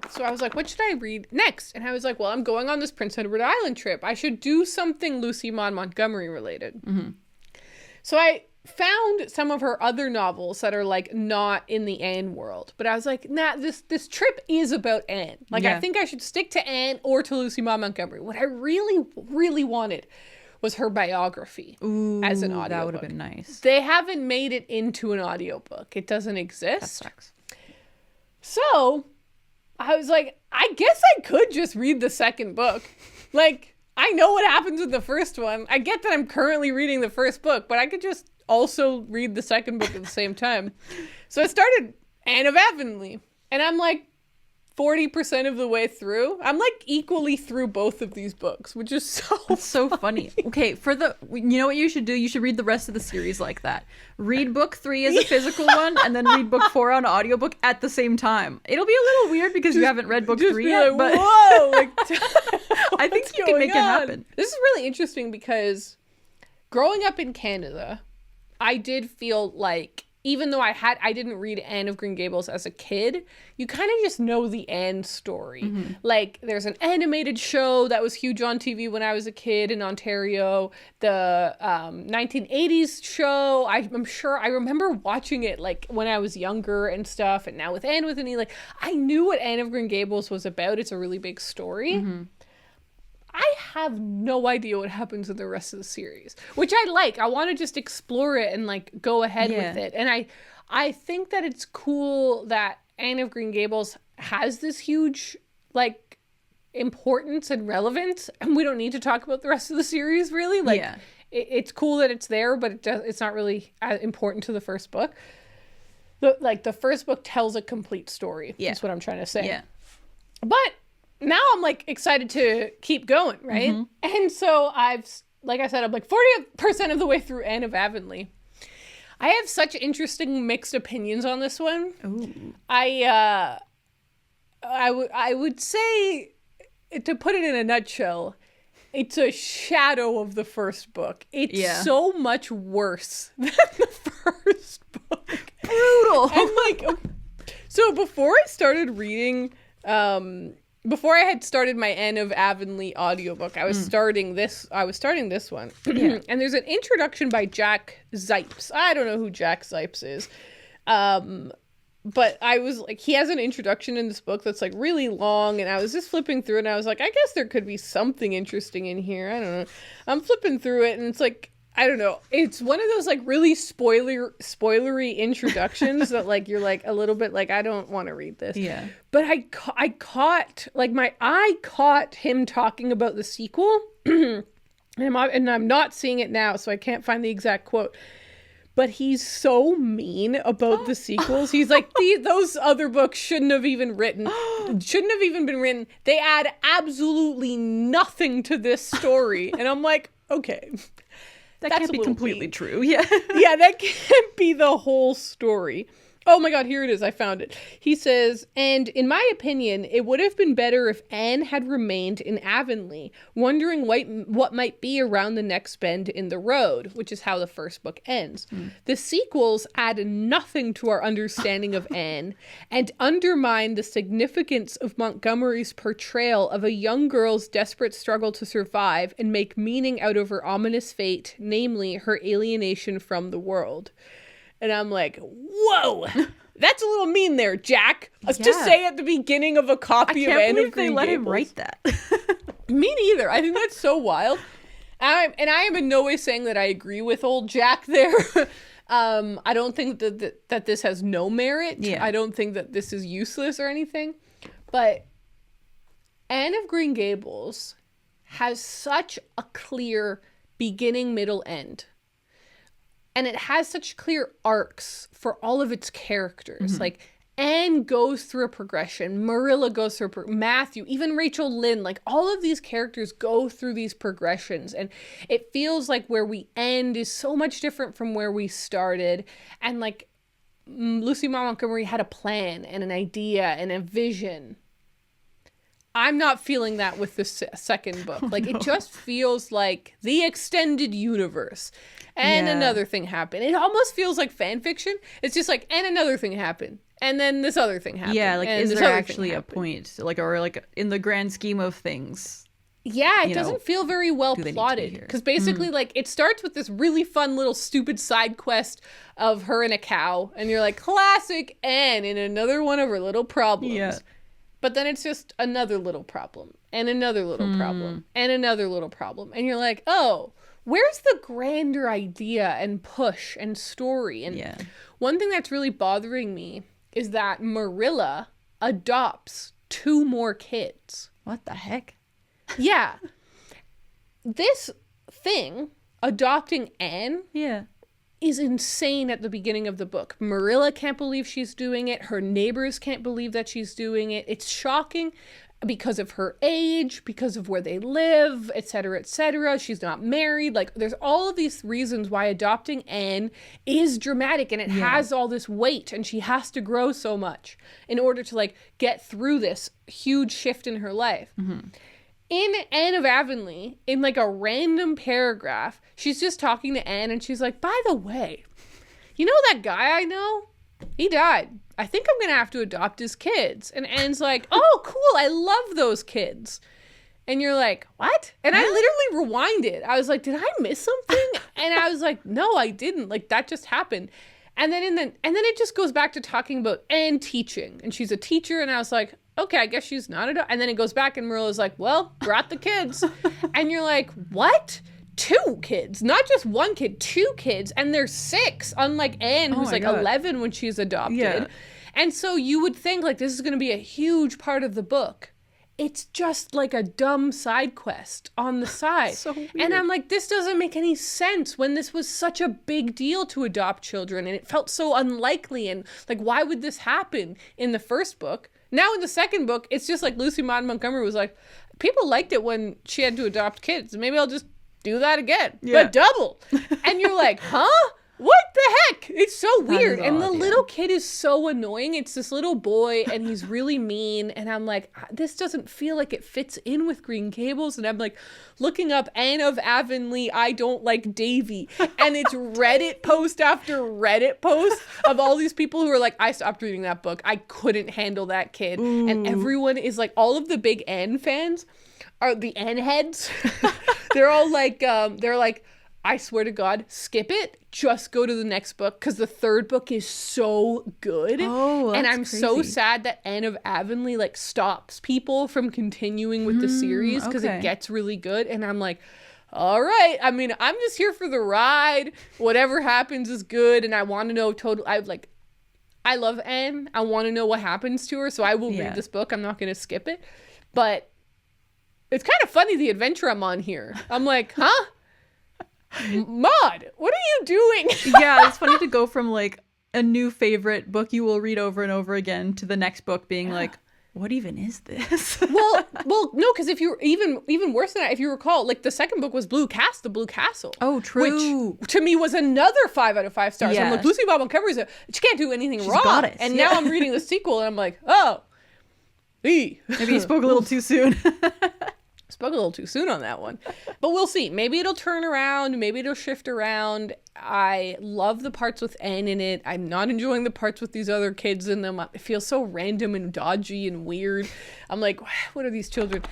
So I was like, what should I read next? And I was like, well, I'm going on this Prince Edward Island trip. I should do something Lucy Maud Montgomery related. Mm-hmm. So I found some of her other novels that are like not in the Anne world, but I was like, nah, this trip is about Anne. Like, I think I should stick to Anne or to Lucy Maud Montgomery. What I really, really wanted was her biography as an audiobook. That would have been nice. They haven't made it into an audiobook. It doesn't exist. That sucks. So I was like, I guess I could just read the second book. Like, I know what happens in the first one. I get that I'm currently reading the first book, but I could just also read the second book at the same time. So I started Anne of Avonlea, and I'm like 40% of the way through. I'm like equally through both of these books, which is so funny. Okay, you know what you should do? You should read the rest of the series like that. Read book 3 as a physical one, and then read book 4 on audiobook at the same time. It'll be a little weird because you haven't read book 3 yet, like, but whoa, like, I think you can make it happen. This is really interesting because growing up in Canada, I did feel like, even though I didn't read Anne of Green Gables as a kid, you kind of just know the Anne story. Mm-hmm. Like, there's an animated show that was huge on TV when I was a kid in Ontario. The 1980s show, I'm sure I remember watching it like when I was younger and stuff. And now with Anne with an E, like, I knew what Anne of Green Gables was about. It's a really big story. Mm-hmm. I have no idea what happens in the rest of the series, which I like. I want to just explore it and like go ahead with it. And I think that it's cool that Anne of Green Gables has this huge like importance and relevance, and we don't need to talk about the rest of the series really. Like, it's cool that it's there, but it's not really important to the first book. The first book tells a complete story. That's what I'm trying to say. Yeah. But now I'm like excited to keep going, right? Mm-hmm. And so like I said, I'm like 40% of the way through Anne of Avonlea. I have such interesting mixed opinions on this one. Ooh. I would say, to put it in a nutshell, it's a shadow of the first book. It's so much worse than the first book. Brutal. And like, so before I started reading, before I had started my Anne of Avonlea audiobook, I was starting this one. And there's an introduction by Jack Zipes. I don't know who Jack Zipes is. But I was like, he has an introduction in this book that's like really long, and I was just flipping through it, and I was like, I guess there could be something interesting in here. I don't know. I'm flipping through it, and it's like, I don't know. It's one of those like really spoilery introductions that like you're like a little bit like, I don't want to read this. Yeah. But I caught, like, my eye caught him talking about the sequel, and I'm not seeing it now, so I can't find the exact quote. But he's so mean about the sequels. He's like, those other books shouldn't have even been written. They add absolutely nothing to this story. And I'm like, okay. That can't be completely true. Yeah. Yeah, that can't be the whole story. Oh my God, here it is. I found it. He says, and in my opinion, it would have been better if Anne had remained in Avonlea, wondering what might be around the next bend in the road, which is how the first book ends. The sequels add nothing to our understanding of Anne and undermine the significance of Montgomery's portrayal of a young girl's desperate struggle to survive and make meaning out of her ominous fate, namely her alienation from the world. And I'm like, whoa, that's a little mean there, Jack. To say at the beginning of a copy of Anne of Green Gables. I can't believe they let him write that. Me neither. I think that's so wild. And I am in no way saying that I agree with old Jack there. I don't think that this has no merit. Yeah. I don't think that this is useless or anything. But Anne of Green Gables has such a clear beginning, middle, end. And it has such clear arcs for all of its characters. Mm-hmm. Like, Anne goes through a progression. Marilla goes through Matthew, even Rachel Lynde. Like, all of these characters go through these progressions. And it feels like where we end is so much different from where we started. And, like, Lucy Maud Montgomery had a plan and an idea and a vision. I'm not feeling that with the second book. Like, It just feels like the extended universe. And another thing happened. It almost feels like fan fiction. It's just like, and another thing happened. And then this other thing happened. Yeah, like, and is this there other actually thing a happened. point? Like, or like in the grand scheme of things, Yeah, it you know, doesn't feel very well do they need to be plotted. here? Because basically, like, it starts with this really fun little stupid side quest of her and a cow. And you're like, classic Anne in another one of her little problems. Yeah. But then it's just another little problem. And another little problem. And another little problem. And you're like, oh, where's the grander idea and push and story? And Yeah. one thing that's really bothering me is that Marilla adopts 2 more kids. What the heck? Yeah. This thing, adopting Anne, Yeah. is insane at the beginning of the book. Marilla can't believe she's doing it. Her neighbors can't believe that she's doing it. It's shocking because of her age, because of where they live, etc., etc. She's not married. Like, there's all of these reasons why adopting Anne is dramatic, and it has all this weight, and she has to grow so much in order to, like, get through this huge shift in her life. In Anne of Avonlea, in like a random paragraph, she's just talking to Anne and she's like, by the way, you know that guy I know? He died. I think I'm going to have to adopt his kids. And Anne's like, oh, cool. I love those kids. And you're like, what? And I literally rewinded. I was like, did I miss something? And I was like, no, I didn't. Like, that just happened. And then it just goes back to talking about Anne teaching. And she's a teacher. And I was like, okay, I guess she's not and then it goes back and Marilla's like, well, brought the kids. And you're like, what? 2 kids, not just 1 kid, 2 kids. And they're 6, unlike Anne, who's like God. 11 when she's adopted. Yeah. And so you would think like this is going to be a huge part of the book. It's just like a dumb side quest on the side. So weird. And I'm like, this doesn't make any sense when this was such a big deal to adopt children. And it felt so unlikely. And like, why would this happen in the first book? Now in the second book, it's just like Lucy Maud Montgomery was like, people liked it when she had to adopt kids. Maybe I'll just do that again, but double. And you're like, huh? What the heck? It's so weird. And the little kid is so annoying. It's this little boy and he's really mean. And I'm like, this doesn't feel like it fits in with Green Gables. And I'm like looking up Anne of Avonlea, I don't like Davy. And it's Reddit post after Reddit post of all these people who are like, I stopped reading that book. I couldn't handle that kid. Ooh. And everyone is like, all of the big Anne fans are the Anne heads. They're all like, I swear to God, skip it. Just go to the next book because the third book is so good. Oh, that's and I'm crazy. so sad that Anne of Avonlea like stops people from continuing with the series because it gets really good. And I'm like, all right. I mean, I'm just here for the ride. Whatever happens is good. And I want to know I love Anne. I want to know what happens to her. So I will read this book. I'm not going to skip it. But it's kind of funny the adventure I'm on here. I'm like, huh? Maud, what are you doing? Yeah, it's funny to go from like a new favorite book you will read over and over again to the next book being like, what even is this? well, no, because if you even worse than that, if you recall, like the second book was the Blue Castle. Oh, true. Which to me was another 5 out of 5 stars. Yeah. I'm like, Lucy Maud Montgomery she can't do anything wrong. Goddess. And now I'm reading the sequel and I'm like, oh, maybe you spoke a little too soon. Spoke a little too soon on that one. But we'll see. Maybe it'll turn around. Maybe it'll shift around. I love the parts with Anne in it. I'm not enjoying the parts with these other kids in them. It feels so random and dodgy and weird. I'm like, what are these children?